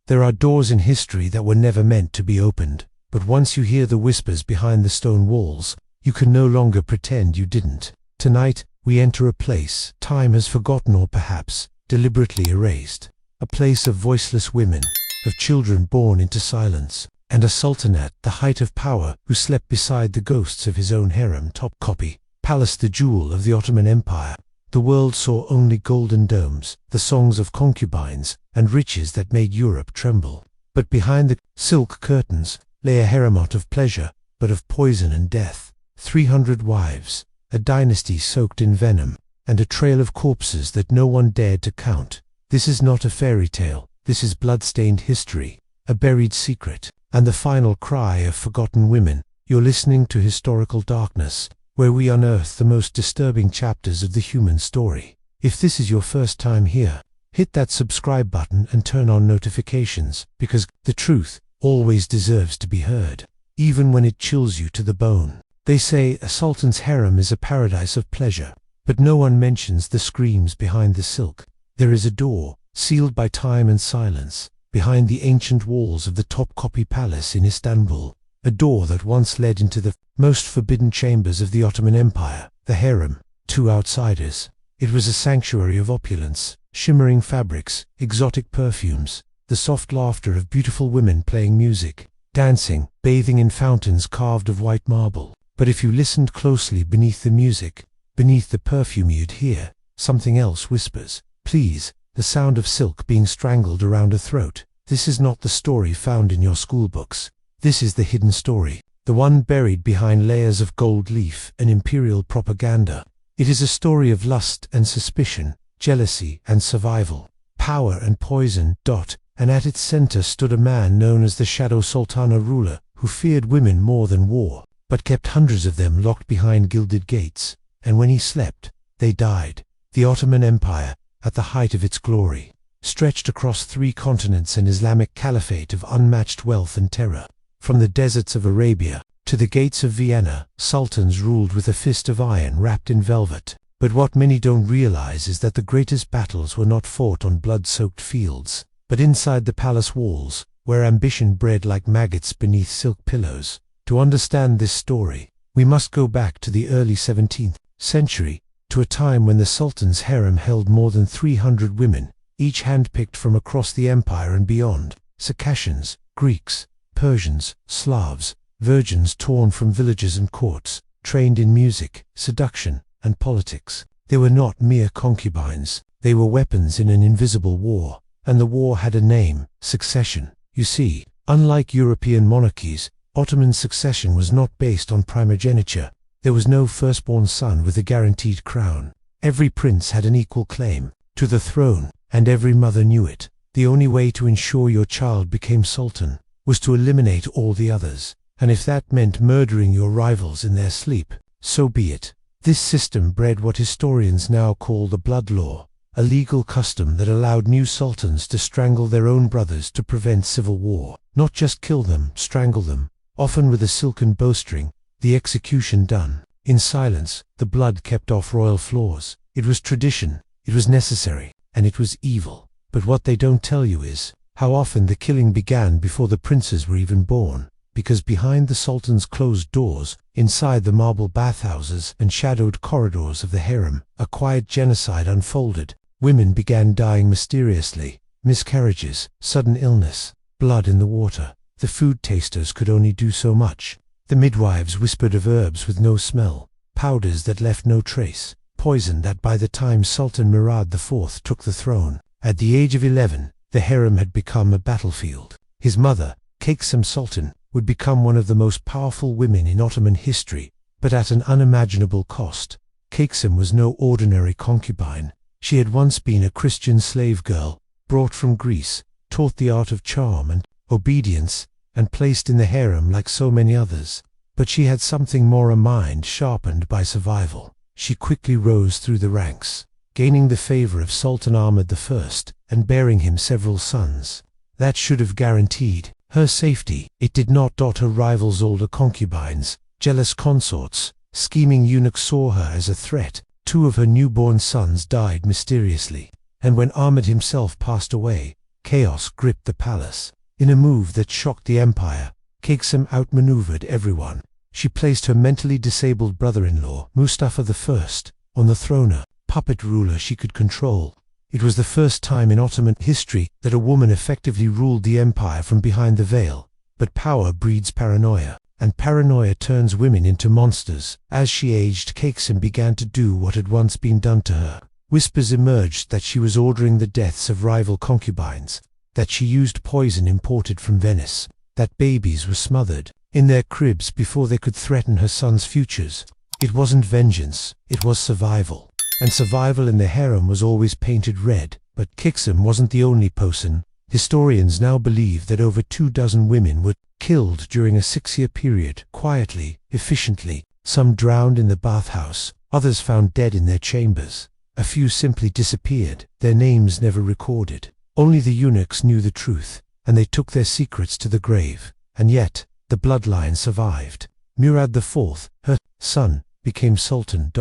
There are doors in history that were never meant to be opened, but once you hear the whispers behind the stone walls, you can no longer pretend you didn't. Tonight, we enter a place time has forgotten or perhaps deliberately erased. A place of voiceless women, of children born into silence, and a sultan at the height of power who slept beside the ghosts of his own harem. Topkapi Palace, the jewel of the Ottoman Empire. The world saw only golden domes, the songs of concubines, and riches that made Europe tremble. But behind the silk curtains lay a harem not of pleasure, but of poison and death. 300 wives, a dynasty soaked in venom, and a trail of corpses that no one dared to count. This is not a fairy tale, this is blood-stained history, a buried secret, and the final cry of forgotten women. You're listening to Historical Darkness, where we unearth the most disturbing chapters of the human story. If this is your first time here, hit that subscribe button and turn on notifications, because the truth always deserves to be heard, even when it chills you to the bone. They say a sultan's harem is a paradise of pleasure, but no one mentions the screams behind the silk. There is a door, sealed by time and silence, behind the ancient walls of the Topkapi Palace in Istanbul, a door that once led into the most forbidden chambers of the Ottoman Empire, the harem. To outsiders, it was a sanctuary of opulence, shimmering fabrics, exotic perfumes, the soft laughter of beautiful women playing music, dancing, bathing in fountains carved of white marble. But if you listened closely beneath the music, beneath the perfume, you'd hear something else whispers. Please, the sound of silk being strangled around a throat. This is not the story found in your schoolbooks. This is the hidden story, the one buried behind layers of gold leaf and imperial propaganda. It is a story of lust and suspicion, jealousy and survival, power and poison. And at its center stood a man known as the Shadow Sultan, a ruler who feared women more than war, but kept hundreds of them locked behind gilded gates. And when he slept, they died. The Ottoman Empire, at the height of its glory, stretched across 3 continents, an Islamic caliphate of unmatched wealth and terror. From the deserts of Arabia to the gates of Vienna, sultans ruled with a fist of iron wrapped in velvet. But what many don't realize is that the greatest battles were not fought on blood-soaked fields, but inside the palace walls, where ambition bred like maggots beneath silk pillows. To understand this story, we must go back to the early 17th century, to a time when the sultan's harem held more than 300 women, each handpicked from across the empire and beyond. Circassians, Greeks, Persians, Slavs, virgins torn from villages and courts, trained in music, seduction, and politics. They were not mere concubines, they were weapons in an invisible war, and the war had a name: succession. You see, unlike European monarchies, Ottoman succession was not based on primogeniture. There was no firstborn son with a guaranteed crown. Every prince had an equal claim to the throne, and every mother knew it. The only way to ensure your child became sultan was to eliminate all the others, and if that meant murdering your rivals in their sleep, so be it. This system bred what historians now call the blood law, a legal custom that allowed new sultans to strangle their own brothers to prevent civil war. Not just kill them, strangle them, often with a silken bowstring, the execution done in silence, the blood kept off royal floors. It was tradition, it was necessary, and it was evil. But what they don't tell you is how often the killing began before the princes were even born, because behind the sultan's closed doors, inside the marble bathhouses and shadowed corridors of the harem, a quiet genocide unfolded. Women began dying mysteriously, miscarriages, sudden illness, blood in the water. The food tasters could only do so much. The midwives whispered of herbs with no smell, powders that left no trace, poison that by the time Sultan Murad IV took the throne, at the age of 11, the harem had become a battlefield. His mother, Cakesum Sultan, would become one of the most powerful women in Ottoman history, but at an unimaginable cost. Cakesum was no ordinary concubine. She had once been a Christian slave girl, brought from Greece, taught the art of charm and obedience, and placed in the harem like so many others. But she had something more, a mind sharpened by survival. She quickly rose through the ranks, gaining the favor of Sultan Ahmed I and bearing him several sons. That should have guaranteed her safety. It did not. Her rivals, older concubines, jealous consorts, scheming eunuchs saw her as a threat. 2 of her newborn sons died mysteriously, and when Ahmed himself passed away, Chaos gripped the palace. In a move that shocked the empire, Kayksem outmaneuvered everyone. She placed her mentally disabled brother-in-law, Mustafa I, on the throne, a puppet ruler she could control. It was the first time in Ottoman history that a woman effectively ruled the empire from behind the veil. But power breeds paranoia, and paranoia turns women into monsters. As she aged, Kayksem began to do what had once been done to her. Whispers emerged that she was ordering the deaths of rival concubines, that she used poison imported from Venice, that babies were smothered in their cribs before they could threaten her sons' futures. It wasn't vengeance, it was survival. And survival in the harem was always painted red. But Kayksem wasn't the only person. Historians now believe that over 24 women were killed during a 6-year period, quietly, efficiently. Some drowned in the bathhouse, others found dead in their chambers. A few simply disappeared, their names never recorded. Only the eunuchs knew the truth, and they took their secrets to the grave. And yet, the bloodline survived. Murad IV, her son, became Sultan.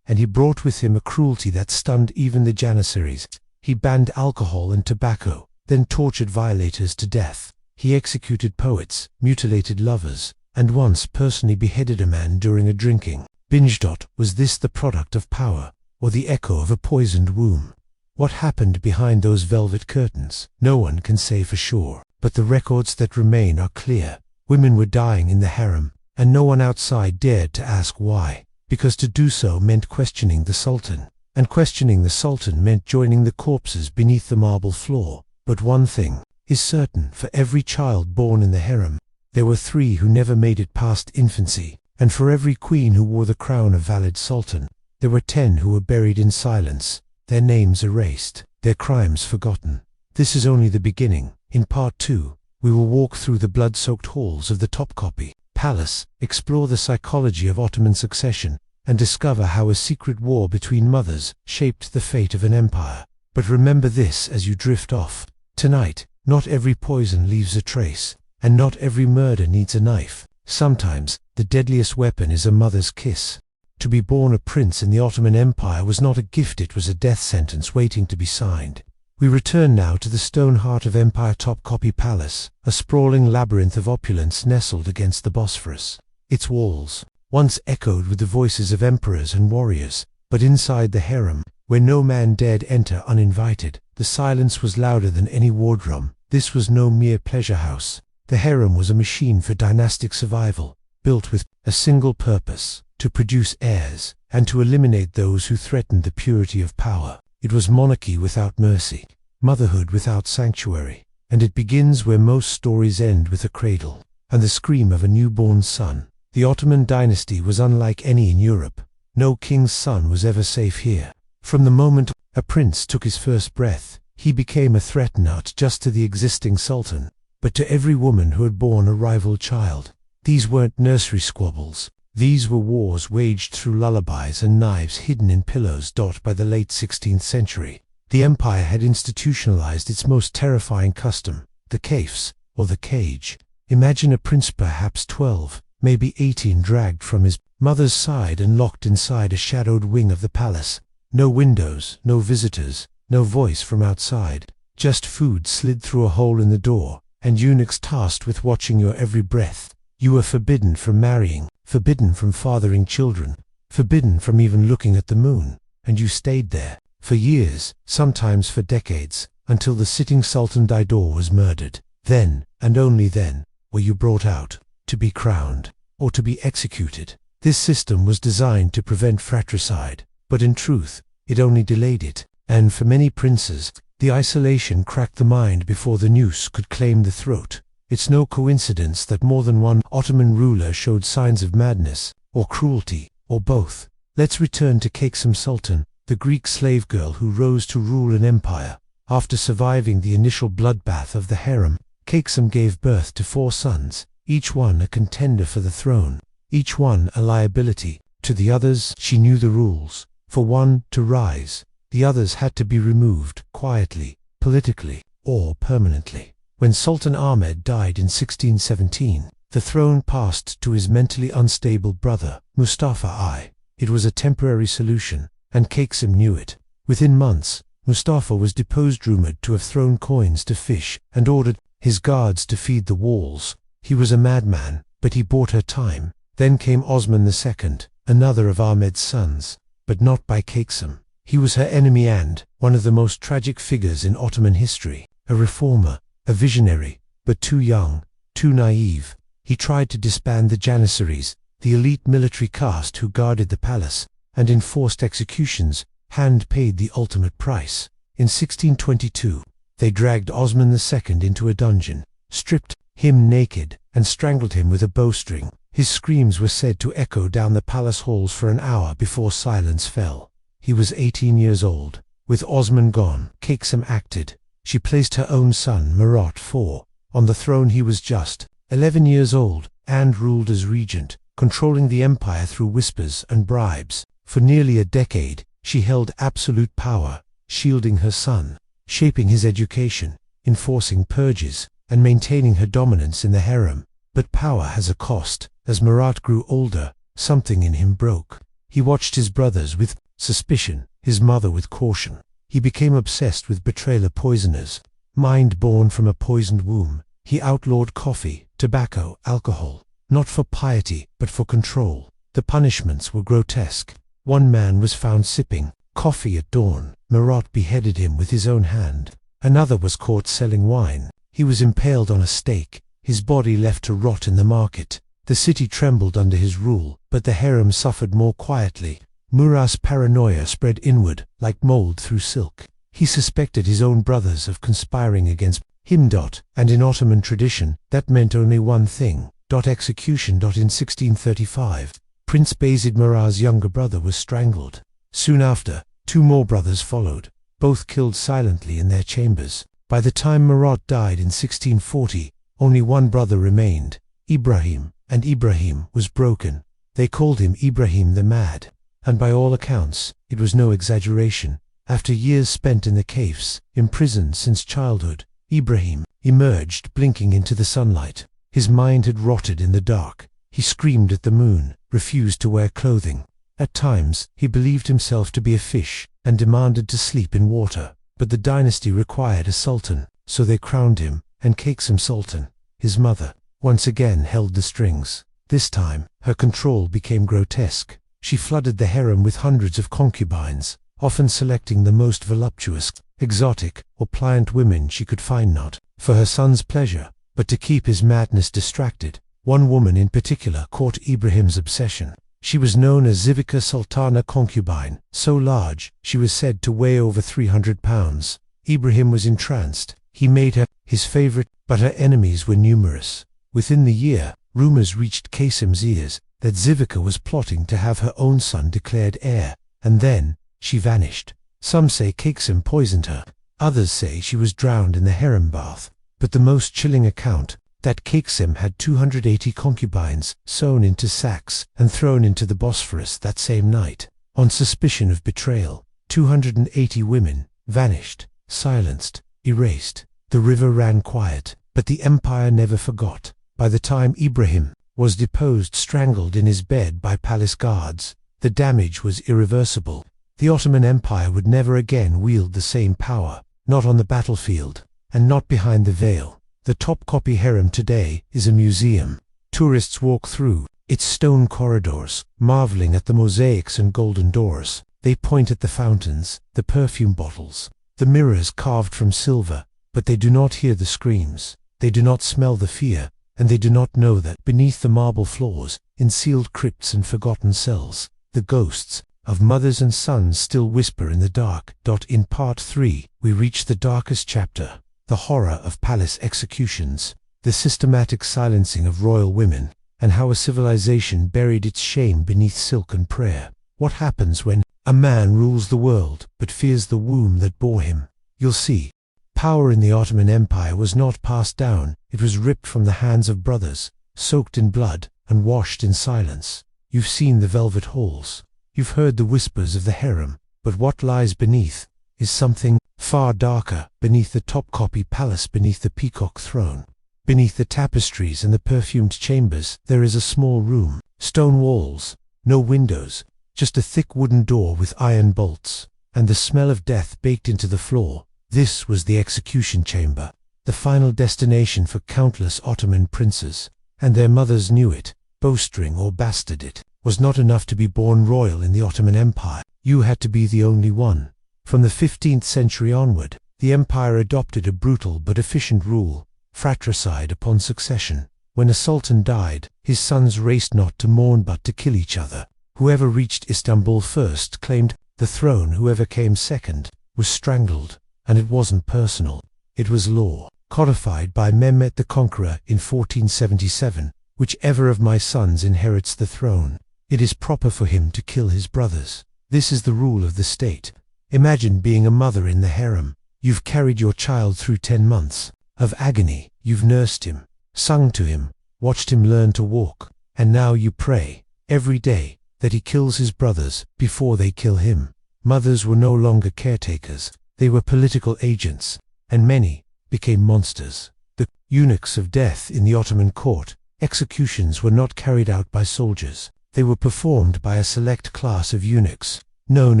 And he brought with him a cruelty that stunned even the Janissaries. He banned alcohol and tobacco, then tortured violators to death. He executed poets, mutilated lovers, and once personally beheaded a man during a drinking binge. Was this the product of power, or the echo of a poisoned womb? What happened behind those velvet curtains? No one can say for sure, but the records that remain are clear. Women were dying in the harem, and no one outside dared to ask why. Because to do so meant questioning the Sultan, and questioning the Sultan meant joining the corpses beneath the marble floor. But one thing is certain: for every child born in the harem, there were 3 who never made it past infancy, and for every queen who wore the crown of valid Sultan, there were 10 who were buried in silence, their names erased, their crimes forgotten. This is only the beginning. In part 2, we will walk through the blood-soaked halls of the Topkapi Palace, explore the psychology of Ottoman succession, and discover how a secret war between mothers shaped the fate of an empire. But remember this as you drift off. Tonight, not every poison leaves a trace, and not every murder needs a knife. Sometimes, the deadliest weapon is a mother's kiss. To be born a prince in the Ottoman Empire was not a gift, it was a death sentence waiting to be signed. We return now to the stone heart of Empire Topkapi Palace, a sprawling labyrinth of opulence nestled against the Bosphorus. Its walls once echoed with the voices of emperors and warriors, but inside the harem, where no man dared enter uninvited, the silence was louder than any war drum. This was no mere pleasure house. The harem was a machine for dynastic survival, built with a single purpose: to produce heirs, and to eliminate those who threatened the purity of power. It was monarchy without mercy, motherhood without sanctuary, and it begins where most stories end, with a cradle and the scream of a newborn son. The Ottoman dynasty was unlike any in Europe. No king's son was ever safe here. From the moment a prince took his first breath, he became a threat not just to the existing sultan, but to every woman who had borne a rival child. These weren't nursery squabbles. These were wars waged through lullabies and knives hidden in pillows. By the late 16th century, the empire had institutionalized its most terrifying custom, the kafes, or the cage. Imagine a prince, perhaps 12, maybe 18, dragged from his mother's side and locked inside a shadowed wing of the palace. No windows, no visitors, no voice from outside. Just food slid through a hole in the door, and eunuchs tasked with watching your every breath. You were forbidden from marrying, forbidden from fathering children, forbidden from even looking at the moon. And you stayed there, for years, sometimes for decades, until the sitting Sultan Daidor was murdered. Then, and only then, were you brought out, to be crowned, or to be executed. This system was designed to prevent fratricide, but in truth, it only delayed it. And for many princes, the isolation cracked the mind before the noose could claim the throat. It's no coincidence that more than one Ottoman ruler showed signs of madness, or cruelty, or both. Let's return to Kayksem Sultan, the Greek slave girl who rose to rule an empire. After surviving the initial bloodbath of the harem, Kayksem gave birth to 4 sons, each one a contender for the throne, each one a liability. To the others, she knew the rules. For one to rise, the others had to be removed, quietly, politically, or permanently. When Sultan Ahmed died in 1617, the throne passed to his mentally unstable brother, Mustafa I. It was a temporary solution, and Kayksem knew it. Within months, Mustafa was deposed, rumored to have thrown coins to fish, and ordered his guards to feed the walls. He was a madman, but he bought her time. Then came Osman II, another of Ahmed's sons, but not by Kakesem. He was her enemy and one of the most tragic figures in Ottoman history, a reformer, a visionary, but too young, too naive. He tried to disband the Janissaries, the elite military caste who guarded the palace, and in forced executions, Hand paid the ultimate price. In 1622, they dragged Osman II into a dungeon, stripped him naked, and strangled him with a bowstring. His screams were said to echo down the palace halls for an hour before silence fell. He was 18 years old. With Osman gone, Kakesem acted. She placed her own son, Murat IV, on the throne. He was just 11 years old, and ruled as regent, controlling the empire through whispers and bribes. For nearly a decade, she held absolute power, shielding her son, shaping his education, enforcing purges, and maintaining her dominance in the harem. But power has a cost. As Murat grew older, something in him broke. He watched his brothers with suspicion, his mother with caution. He became obsessed with betrayal poisoners, mind born from a poisoned womb. He outlawed coffee, tobacco, alcohol, not for piety, but for control. The punishments were grotesque. One man was found sipping coffee at dawn. Murat beheaded him with his own hand. Another was caught selling wine. He was impaled on a stake, his body left to rot in the market. The city trembled under his rule, but the harem suffered more quietly. Murat's paranoia spread inward, like mold through silk. He suspected his own brothers of conspiring against him. And in Ottoman tradition, that meant only one thing: execution. In 1635, Prince Bayezid Murat's younger brother was strangled. Soon after, two more brothers followed, both killed silently in their chambers. By the time Murat died in 1640, only one brother remained, Ibrahim, and Ibrahim was broken. They called him Ibrahim the Mad. And by all accounts, it was no exaggeration. After years spent in the caves, imprisoned since childhood, Ibrahim emerged blinking into the sunlight. His mind had rotted in the dark. He screamed at the moon, refused to wear clothing. At times, he believed himself to be a fish, and demanded to sleep in water. But the dynasty required a sultan, so they crowned him, and Kakesem Sultan. His mother once again held the strings. This time, her control became grotesque. She flooded the harem with hundreds of concubines, often selecting the most voluptuous, exotic, or pliant women she could find, not for her son's pleasure, but to keep his madness distracted. One woman in particular caught Ibrahim's obsession. She was known as Zivica Sultana concubine, so large she was said to weigh over 300 pounds. Ibrahim was entranced. He made her his favorite, but her enemies were numerous. Within the year, rumors reached Kasem's ears that Zivica was plotting to have her own son declared heir, and then she vanished. Some say Kakesem poisoned her. Others say she was drowned in the harem bath. But the most chilling account, that Kakesem had 280 concubines sewn into sacks and thrown into the Bosphorus that same night. On suspicion of betrayal, 280 women vanished, silenced, erased. The river ran quiet, but the empire never forgot. By the time Ibrahim was deposed, strangled in his bed by palace guards, the damage was irreversible. The Ottoman Empire would never again wield the same power, not on the battlefield, and not behind the veil. The Topkapi Harem today is a museum. Tourists walk through its stone corridors, marveling at the mosaics and golden doors. They point at the fountains, the perfume bottles, the mirrors carved from silver, but they do not hear the screams. They do not smell the fear, and they do not know that beneath the marble floors, in sealed crypts and forgotten cells, the ghosts of mothers and sons still whisper in the dark. In Part 3, we reach the darkest chapter. The horror of palace executions, the systematic silencing of royal women, and how a civilization buried its shame beneath silk and prayer. What happens when a man rules the world but fears the womb that bore him? You'll see. Power in the Ottoman Empire was not passed down, it was ripped from the hands of brothers, soaked in blood, and washed in silence. You've seen the velvet halls, you've heard the whispers of the harem, but what lies beneath is something far darker. Beneath the Topkapi Palace, beneath the peacock throne, beneath the tapestries and the perfumed chambers, there is a small room. Stone walls, no windows, just a thick wooden door with iron bolts. and the smell of death baked into the floor. This was the execution chamber, the final destination for countless Ottoman princes, and their mothers knew it. Bowstring or bastard, it was not enough to be born royal in the Ottoman Empire. You had to be the only one. From the 15th century onward, the empire adopted a brutal but efficient rule, fratricide upon succession. When a sultan died, his sons raced not to mourn but to kill each other. Whoever reached Istanbul first claimed the throne, whoever came second was strangled, and it wasn't personal. It was law, codified by Mehmet the Conqueror in 1477. Whichever of my sons inherits the throne, it is proper for him to kill his brothers. This is the rule of the state. Imagine being a mother in the harem. You've carried your child through 10 months of agony. You've nursed him, sung to him, watched him learn to walk, and now you pray every day that he kills his brothers before they kill him. Mothers were no longer caretakers, they were political agents, and many became monsters. The eunuchs of death in the Ottoman court. Executions were not carried out by soldiers. They were performed by a select class of eunuchs, known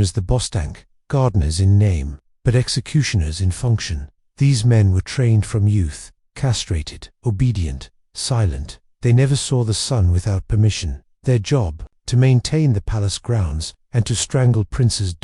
as the bostank, gardeners in name, but executioners in function. These men were trained from youth, castrated, obedient, silent. They never saw the sun without permission. Their job, to maintain the palace grounds, and to strangle princes.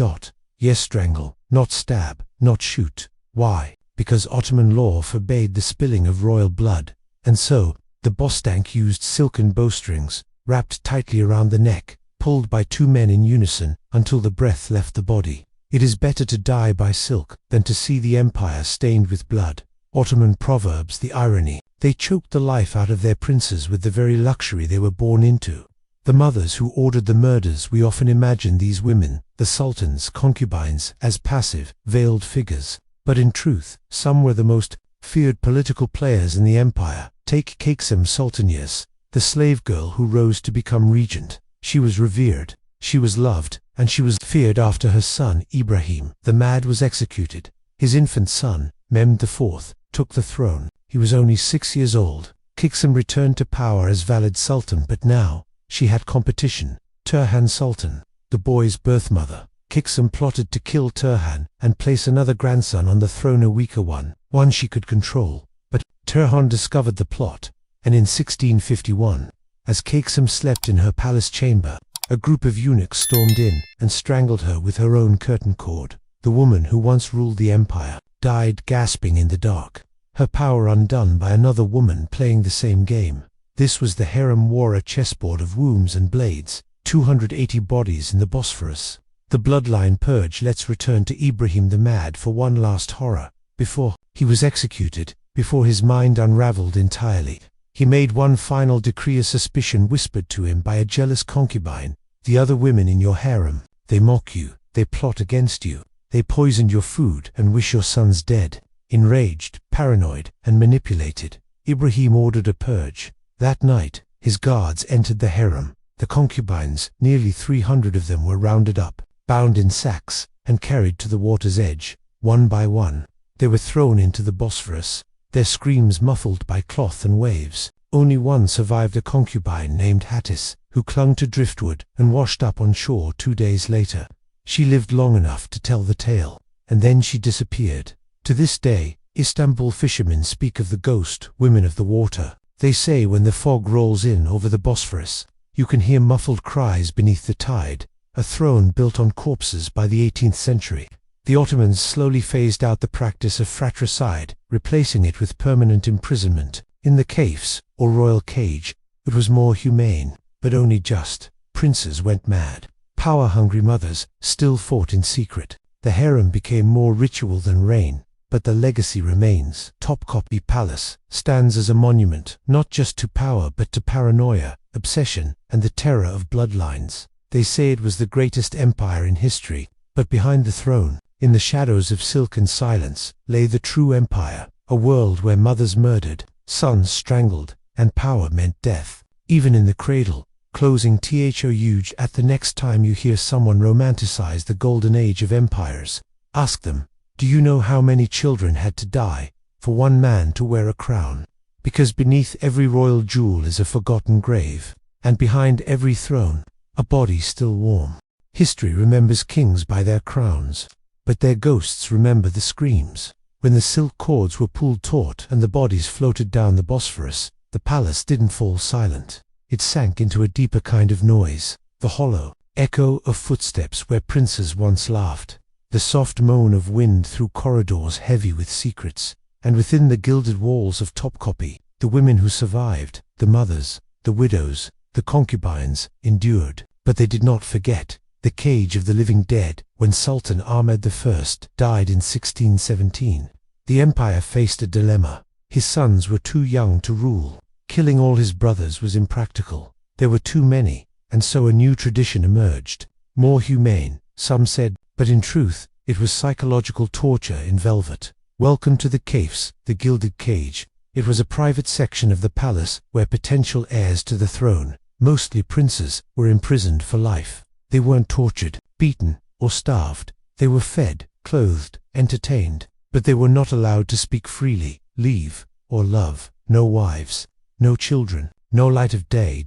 Yes, strangle, not stab, not shoot. Why? Because Ottoman law forbade the spilling of royal blood, and so, the bostank used silken bowstrings, wrapped tightly around the neck, pulled by 2 men in unison, until the breath left the body. It is better to die by silk than to see the empire stained with blood. Ottoman proverbs, the irony. They choked the life out of their princes with the very luxury they were born into. The mothers who ordered the murders. We often imagine these women, the sultan's concubines, as passive, veiled figures. But in truth, some were the most feared political players in the empire. Take Kaiksem Sultanius, the slave girl who rose to become regent. She was revered, she was loved, and she was feared. After her son, Ibrahim, the Mad, was executed. His infant son, Mehmed IV, took the throne. He was only 6 years old. Kaiksem returned to power as valid sultan, but now she had competition. Turhan Sultan, the boy's birth mother. Kaiksem plotted to kill Turhan and place another grandson on the throne, a weaker one she could control. But Turhan discovered the plot, and in 1651, as Kaiksem slept in her palace chamber, a group of eunuchs stormed in and strangled her with her own curtain cord. The woman who once ruled the empire died gasping in the dark, her power undone by another woman playing the same game. This was the harem war, a chessboard of wombs and blades, 280 bodies in the Bosphorus. The bloodline purge. Let's return to Ibrahim the Mad for one last horror. Before he was executed, before his mind unraveled entirely, he made one final decree. A suspicion whispered to him by a jealous concubine. The other women in your harem, they mock you, they plot against you, they poisoned your food and wish your sons dead. Enraged, paranoid, and manipulated, Ibrahim ordered a purge. That night, his guards entered the harem. The concubines, nearly 300 of them, were rounded up, bound in sacks, and carried to the water's edge. One by one, they were thrown into the Bosphorus, their screams muffled by cloth and waves. Only one survived, a concubine named Hattis, who clung to driftwood and washed up on shore 2 days later. She lived long enough to tell the tale, and then she disappeared. To this day, Istanbul fishermen speak of the ghost women of the water. They say when the fog rolls in over the Bosphorus, you can hear muffled cries beneath the tide. A throne built on corpses. By the 18th century, the Ottomans slowly phased out the practice of fratricide, replacing it with permanent imprisonment in the kafes, or royal cage. It was more humane, but only just. Princes went mad. Power-hungry mothers still fought in secret. The harem became more ritual than reign, but the legacy remains. Topkapi Palace stands as a monument, not just to power but to paranoia, obsession, and the terror of bloodlines. They say it was the greatest empire in history, but behind the throne, in the shadows of silk and silence, lay the true empire, a world where mothers murdered, sons strangled, and power meant death, even in the cradle. Closing huge. At the next time you hear someone romanticize the golden age of empires, ask them, do you know how many children had to die for one man to wear a crown? Because beneath every royal jewel is a forgotten grave, and behind every throne, a body still warm. History remembers kings by their crowns, but their ghosts remember the screams. When the silk cords were pulled taut and the bodies floated down the Bosphorus, the palace didn't fall silent. It sank into a deeper kind of noise, the hollow echo of footsteps where princes once laughed, the soft moan of wind through corridors heavy with secrets, and within the gilded walls of Topkapi, the women who survived, the mothers, the widows, the concubines, endured. But they did not forget the cage of the living dead. When Sultan Ahmed I died in 1617, the empire faced a dilemma. His sons were too young to rule. Killing all his brothers was impractical. There were too many, and so a new tradition emerged. More humane, some said, but in truth, it was psychological torture in velvet. Welcome to the Caves, the gilded cage. It was a private section of the palace where potential heirs to the throne, mostly princes, were imprisoned for life. They weren't tortured, beaten, or starved. They were fed, clothed, entertained, but they were not allowed to speak freely, leave, or love. No wives, no children, no light of day.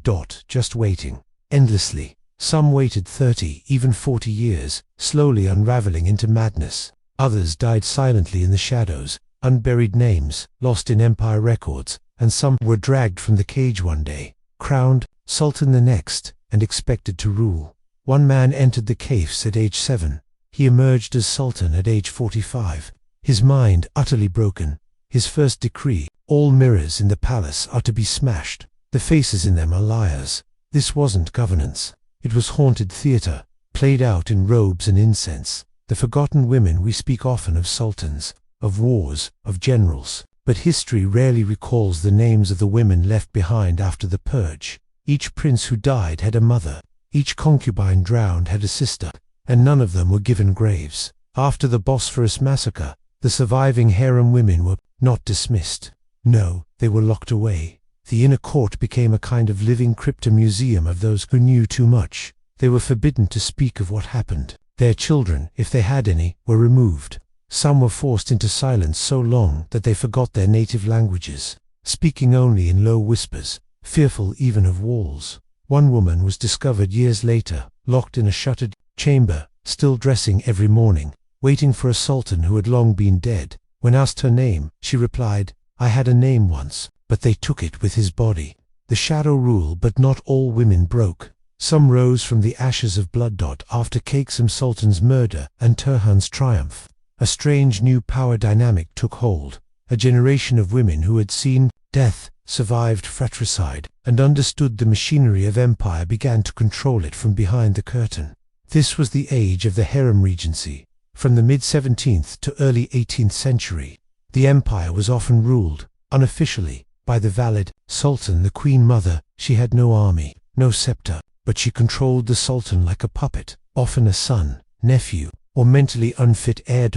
Just waiting. Endlessly. Some waited 30, even 40 years, slowly unraveling into madness. Others died silently in the shadows, unburied names, lost in empire records, and some were dragged from the cage one day, crowned Sultan the next, and expected to rule. One man entered the caves at age 7. He emerged as Sultan at age 45, his mind utterly broken. His first decree: all mirrors in the palace are to be smashed. The faces in them are liars. This wasn't governance. It was haunted theater, played out in robes and incense. The forgotten women. We speak often of sultans, of wars, of generals, but history rarely recalls the names of the women left behind after the purge. Each prince who died had a mother. Each concubine drowned had a sister, and none of them were given graves. After the Bosphorus massacre, the surviving harem women were not dismissed. No, they were locked away. The inner court became a kind of living crypto-museum of those who knew too much. They were forbidden to speak of what happened. Their children, if they had any, were removed. Some were forced into silence so long that they forgot their native languages, speaking only in low whispers, fearful even of walls. One woman was discovered years later, locked in a shuttered chamber, still dressing every morning, waiting for a sultan who had long been dead. When asked her name, she replied, "I had a name once, but they took it with his body." The shadow ruled, but not all women broke. Some rose from the ashes of blood. After Kaksum Sultan's murder and Turhan's triumph, a strange new power dynamic took hold. A generation of women who had seen death, survived fratricide, and understood the machinery of empire began to control it from behind the curtain. This was the age of the Harem Regency. From the mid-17th to early 18th century, the empire was often ruled, unofficially, by the valid Sultan, the Queen Mother. She had no army, no scepter, but she controlled the Sultan like a puppet, often a son, nephew, or mentally unfit heir.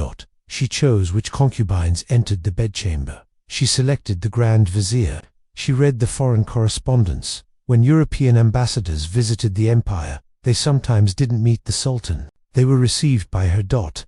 She chose which concubines entered the bedchamber. She selected the Grand Vizier. She read the foreign correspondence. When European ambassadors visited the empire, they sometimes didn't meet the Sultan. They were received by her.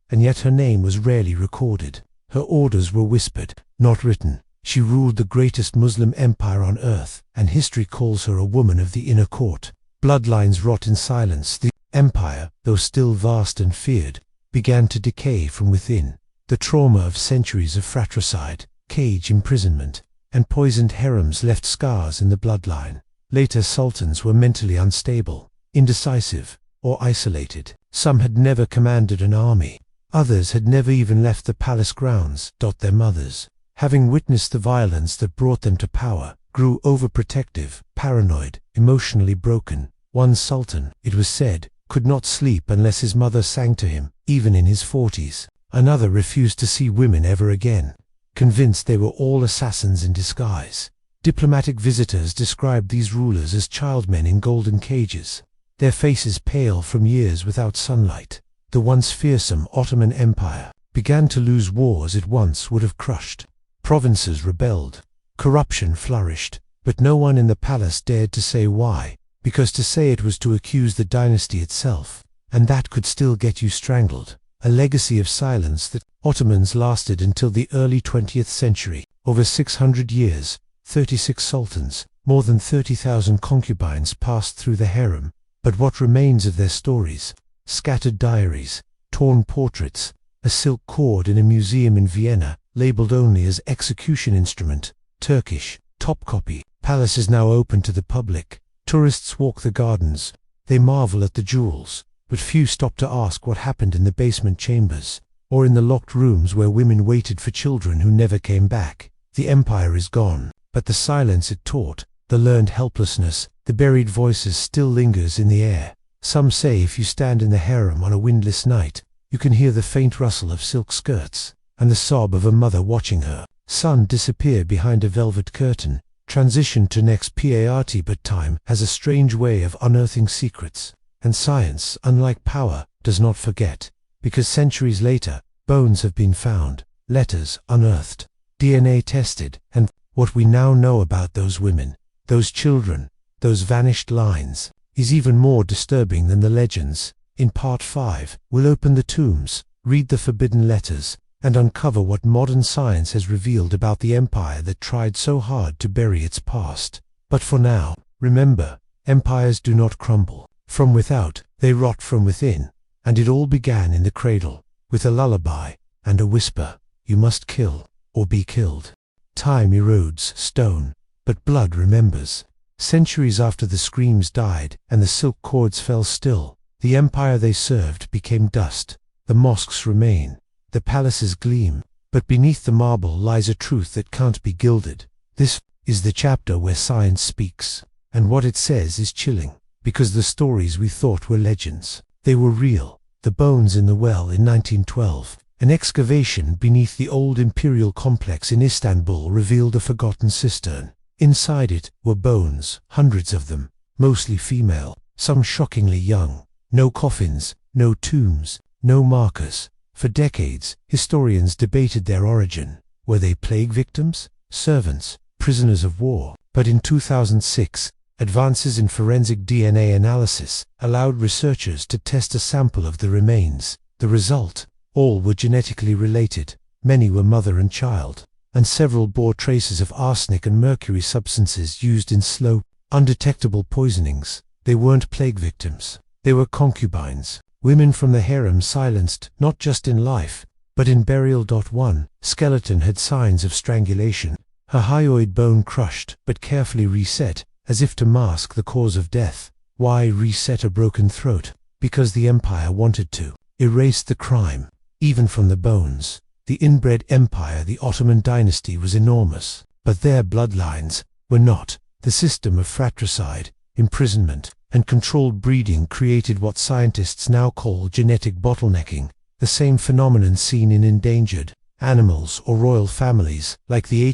And yet her name was rarely recorded. Her orders were whispered, not written. She ruled the greatest Muslim empire on earth, and history calls her a woman of the inner court. Bloodlines rot in silence. The empire, though still vast and feared, began to decay from within. The trauma of centuries of fratricide, cage imprisonment, and poisoned harems left scars in the bloodline. Later sultans were mentally unstable, indecisive, or isolated. Some had never commanded an army. Others had never even left the palace grounds. Their mothers, having witnessed the violence that brought them to power, grew overprotective, paranoid, emotionally broken. One sultan, it was said, could not sleep unless his mother sang to him, even in his 40s. Another refused to see women ever again, convinced they were all assassins in disguise. Diplomatic visitors described these rulers as childmen in golden cages, their faces pale from years without sunlight. The once fearsome Ottoman Empire began to lose wars it once would have crushed. Provinces rebelled. Corruption flourished, but no one in the palace dared to say why, because to say it was to accuse the dynasty itself, and that could still get you strangled. A legacy of silence that Ottomans lasted until the early 20th century. Over 600 years, 36 sultans, more than 30,000 concubines passed through the harem. But what remains of their stories? scattered diaries, torn portraits, a silk cord in a museum in Vienna, labeled only as execution instrument, Turkish. Topkapi Palace is now open to the public. Tourists walk the gardens. They marvel at the jewels, but few stop to ask what happened in the basement chambers, or in the locked rooms where women waited for children who never came back. The empire is gone, but the silence it taught, the learned helplessness, the buried voices still lingers in the air. Some say if you stand in the harem on a windless night, you can hear the faint rustle of silk skirts, and the sob of a mother watching her son disappear behind a velvet curtain. Transition to next part, but time has a strange way of unearthing secrets, and science, unlike power, does not forget, because centuries later, bones have been found, letters unearthed, DNA tested, and what we now know about those women, those children, those vanished lines, is even more disturbing than the legends. In Part 5, we'll open the tombs, read the forbidden letters, and uncover what modern science has revealed about the empire that tried so hard to bury its past. But for now, remember, empires do not crumble from without, they rot from within, and it all began in the cradle, with a lullaby and a whisper: you must kill, or be killed. Time erodes stone, but blood remembers. Centuries after the screams died and the silk cords fell still, the empire they served became dust. The mosques remain, the palaces gleam, but beneath the marble lies a truth that can't be gilded. This is the chapter where science speaks, and what it says is chilling, because the stories we thought were legends, they were real. The bones in the well in 1912, an excavation beneath the old imperial complex in Istanbul, revealed a forgotten cistern. Inside it were bones, hundreds of them, mostly female, some shockingly young. No coffins, no tombs, no markers. For decades, historians debated their origin. Were they plague victims, servants, prisoners of war? But in 2006, advances in forensic DNA analysis allowed researchers to test a sample of the remains. The result: all were genetically related, many were mother and child, and several bore traces of arsenic and mercury, substances used in slow, undetectable poisonings. They weren't plague victims. They were concubines, women from the harem, silenced not just in life, but in burial. One skeleton had signs of strangulation, her hyoid bone crushed but carefully reset, as if to mask the cause of death. Why reset a broken throat? Because the empire wanted to erase the crime, even from the bones. The inbred empire, the Ottoman dynasty, was enormous, but their bloodlines were not. The system of fratricide, imprisonment, and controlled breeding created what scientists now call genetic bottlenecking, the same phenomenon seen in endangered animals or royal families like the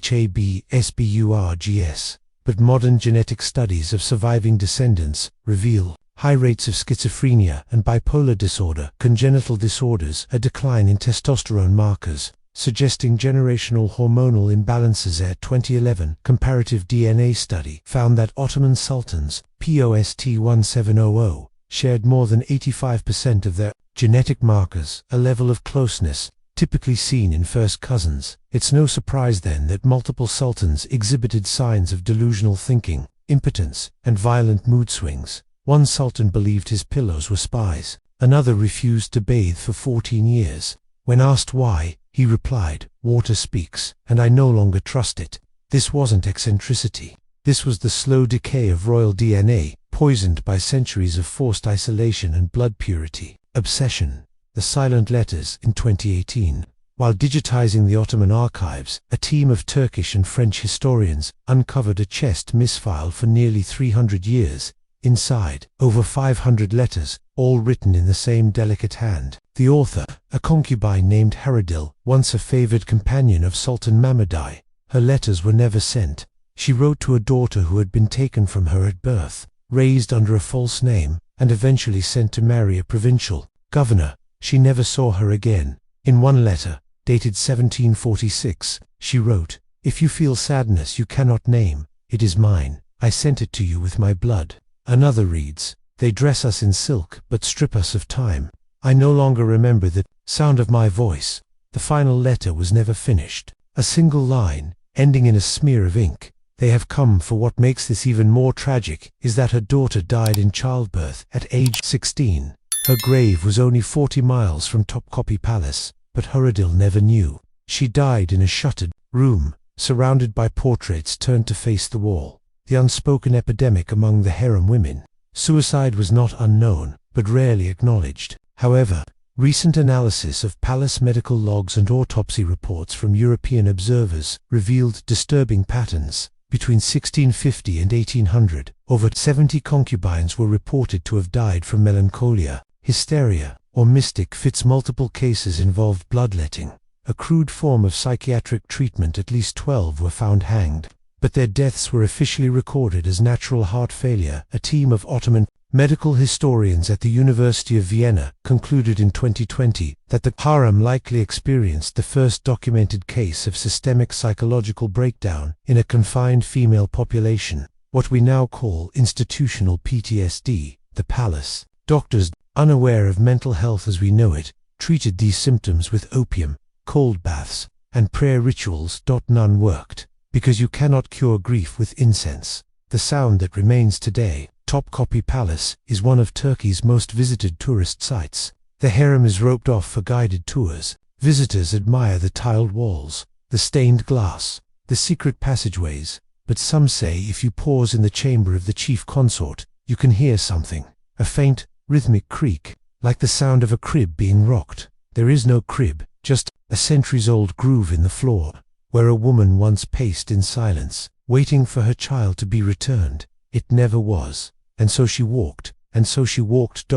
Habsburgs. But modern genetic studies of surviving descendants reveal high rates of schizophrenia and bipolar disorder, congenital disorders, a decline in testosterone markers, suggesting generational hormonal imbalances. A 2011 comparative DNA study found that Ottoman sultans, post-1700, shared more than 85% of their genetic markers, a level of closeness typically seen in first cousins. It's no surprise then that multiple sultans exhibited signs of delusional thinking, impotence, and violent mood swings. One sultan believed his pillows were spies. Another refused to bathe for 14 years. When asked why, he replied, "Water speaks, and I no longer trust it." This wasn't eccentricity. This was the slow decay of royal DNA, poisoned by centuries of forced isolation and blood purity. Obsession. The silent letters. In 2018, while digitizing the Ottoman archives, a team of Turkish and French historians uncovered a chest misfiled for nearly 300 years. Inside, over 500 letters, all written in the same delicate hand. The author, a concubine named Haradil, once a favored companion of Sultan Mahmudai. Her letters were never sent. She wrote to a daughter who had been taken from her at birth, raised under a false name, and eventually sent to marry a provincial governor. She never saw her again. In one letter, dated 1746, she wrote, "If you feel sadness you cannot name, it is mine. I sent it to you with my blood." Another reads, "They dress us in silk, but strip us of time. I no longer remember the sound of my voice." The final letter was never finished. A single line, ending in a smear of ink. They have come. For what makes this even more tragic is that her daughter died in childbirth at age 16. Her grave was only 40 miles from Topkapi Palace, but Huradil never knew. She died in a shuttered room, surrounded by portraits turned to face the wall. The unspoken epidemic among the harem women. Suicide was not unknown, but rarely acknowledged. However, recent analysis of palace medical logs and autopsy reports from European observers revealed disturbing patterns. Between 1650 and 1800, over 70 concubines were reported to have died from melancholia, hysteria, or mystic fits. Multiple cases involved bloodletting, a crude form of psychiatric treatment. At least 12 were found hanged, but their deaths were officially recorded as natural heart failure. A team of Ottoman medical historians at the University of Vienna concluded in 2020 that the harem likely experienced the first documented case of systemic psychological breakdown in a confined female population, what we now call institutional PTSD. The palace doctors, unaware of mental health as we know it, treated these symptoms with opium, cold baths, and prayer rituals. None worked, because you cannot cure grief with incense. The sound that remains today. Topkapi Palace is one of Turkey's most visited tourist sites. The harem is roped off for guided tours. Visitors admire the tiled walls, the stained glass, the secret passageways, but some say if you pause in the chamber of the chief consort, you can hear something, a faint, rhythmic creak, like the sound of a crib being rocked. There is no crib, just a centuries-old groove in the floor, where a woman once paced in silence, waiting for her child to be returned. It never was. And so she walked, and so she walked.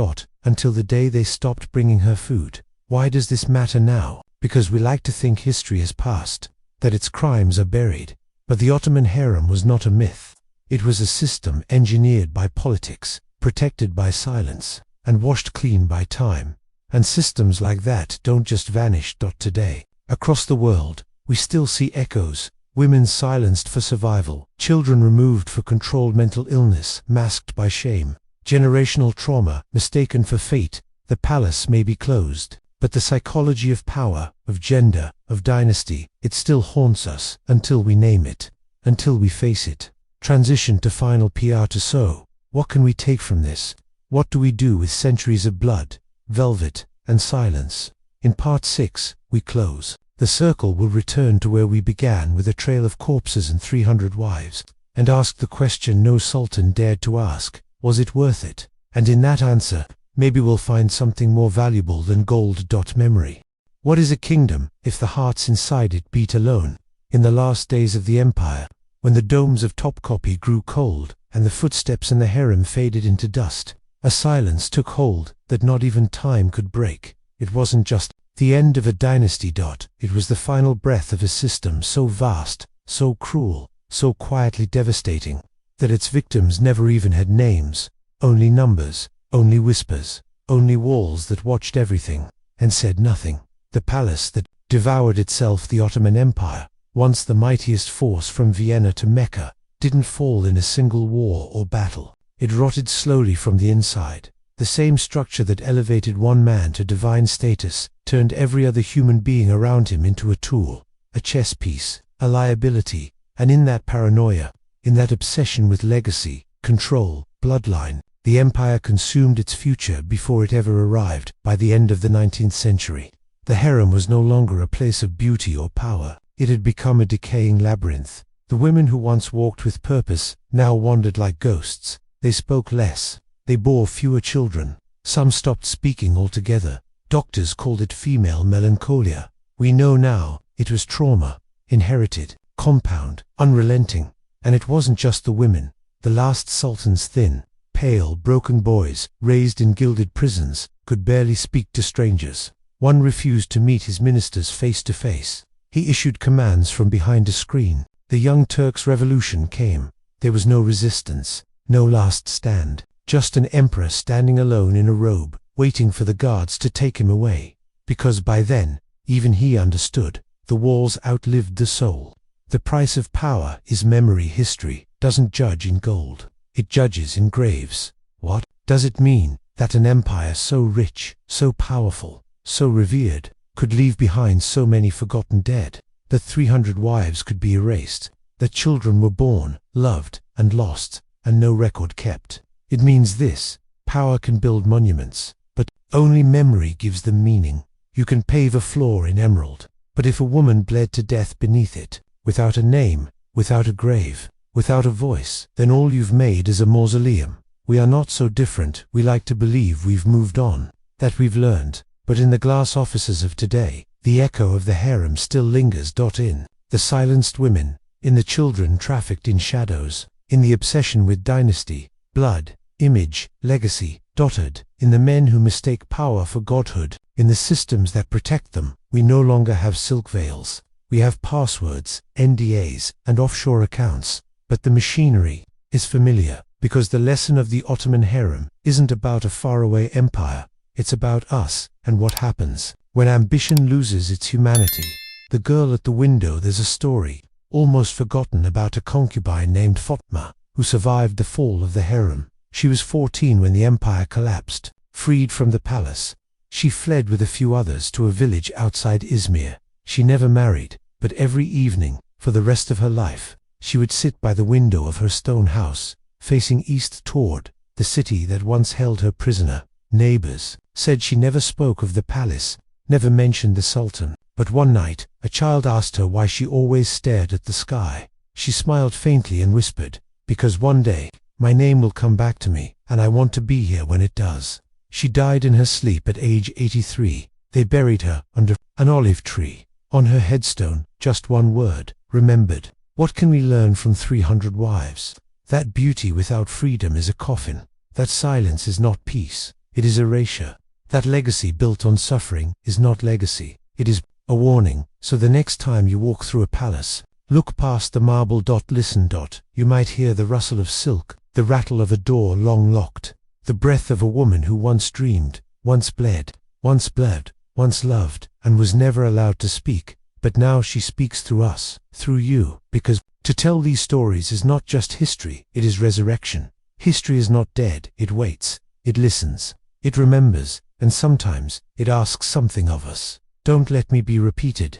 Until the day they stopped bringing her food. Why does this matter now? Because we like to think history has passed, that its crimes are buried. But the Ottoman harem was not a myth. It was a system engineered by politics, protected by silence, and washed clean by time. And systems like that don't just vanish. Today, across the world, we still see echoes. Women silenced for survival, children removed for controlled mental illness, masked by shame, generational trauma, mistaken for fate. The palace may be closed, but the psychology of power, of gender, of dynasty, it still haunts us, until we name it, until we face it. Transition to final PR. So, what can we take from this? What do we do with centuries of blood, velvet, and silence? In part 6, we close. The circle will return to where we began, with a trail of corpses and 300 wives, and ask the question no sultan dared to ask: was it worth it? And in that answer, maybe we'll find something more valuable than gold. Memory. What is a kingdom if the hearts inside it beat alone? In the last days of the empire, when the domes of Topkapi grew cold and the footsteps in the harem faded into dust, a silence took hold that not even time could break. It wasn't just the end of a dynasty. It was the final breath of a system so vast, so cruel, so quietly devastating, that its victims never even had names, only numbers, only whispers, only walls that watched everything and said nothing. The palace that devoured itself. The Ottoman Empire, once the mightiest force from Vienna to Mecca, didn't fall in a single war or battle. It rotted slowly from the inside. The same structure that elevated one man to divine status turned every other human being around him into a tool, a chess piece, a liability. And in that paranoia, in that obsession with legacy, control, bloodline, the empire consumed its future before it ever arrived. By the end of the 19th century, the harem was no longer a place of beauty or power. It had become a decaying labyrinth. The women who once walked with purpose now wandered like ghosts. They spoke less. They bore fewer children. Some stopped speaking altogether. Doctors called it female melancholia. We know now it was trauma, inherited, compound, unrelenting. And it wasn't just the women. The last sultan's thin, pale, broken boys, raised in gilded prisons, could barely speak to strangers. One refused to meet his ministers face to face. He issued commands from behind a screen. The Young Turks' revolution came. There was no resistance, no last stand. Just an emperor standing alone in a robe, waiting for the guards to take him away. Because by then, even he understood, the walls outlived the soul. The price of power is memory. History doesn't judge in gold. It judges in graves. What does it mean that an empire so rich, so powerful, so revered, could leave behind so many forgotten dead? That 300 wives could be erased. That children were born, loved, and lost, and no record kept. It means this: power can build monuments, but Only memory gives them meaning. You can pave a floor in emerald, but if a woman bled to death beneath it, without a name, without a grave, without a voice, then all you've made is a mausoleum. We are not so different. We like to believe we've moved on, that we've learned, but in the glass offices of today, the echo of the harem still lingers. In the silenced women, in the children trafficked in shadows, in the obsession with dynasty, blood, image, legacy, in the men who mistake power for godhood, in the systems that protect them. We no longer have silk veils. We have passwords, NDAs, and offshore accounts. But the machinery is familiar, because the lesson of the Ottoman harem isn't about a faraway empire. It's about us and what happens when ambition loses its humanity. The girl at the window. There's a story, almost forgotten, about a concubine named Fatma, who survived the fall of the harem. She was 14 when the empire collapsed. Freed from the palace, she fled with a few others to a village outside Izmir. She never married, but every evening, for the rest of her life, she would sit by the window of her stone house, facing east toward the city that once held her prisoner. Neighbors said she never spoke of the palace, never mentioned the Sultan. But one night, a child asked her why she always stared at the sky. She smiled faintly and whispered, "Because one day, my name will come back to me, and I want to be here when it does." She died in her sleep at age 83. They buried her under an olive tree. On her headstone, just one word: remembered. What can we learn from 300 wives? That beauty without freedom is a coffin. That silence is not peace, it is erasure. That legacy built on suffering is not legacy, it is a warning. So the next time you walk through a palace, look past the marble. Listen. You might hear the rustle of silk, the rattle of a door long locked, the breath of a woman who once dreamed, once bled, once bled, once loved, and was never allowed to speak. But now she speaks through us, through you, because to tell these stories is not just history, it is resurrection. History is not dead, it waits, it listens, it remembers, and sometimes it asks something of us. Don't let me be repeated.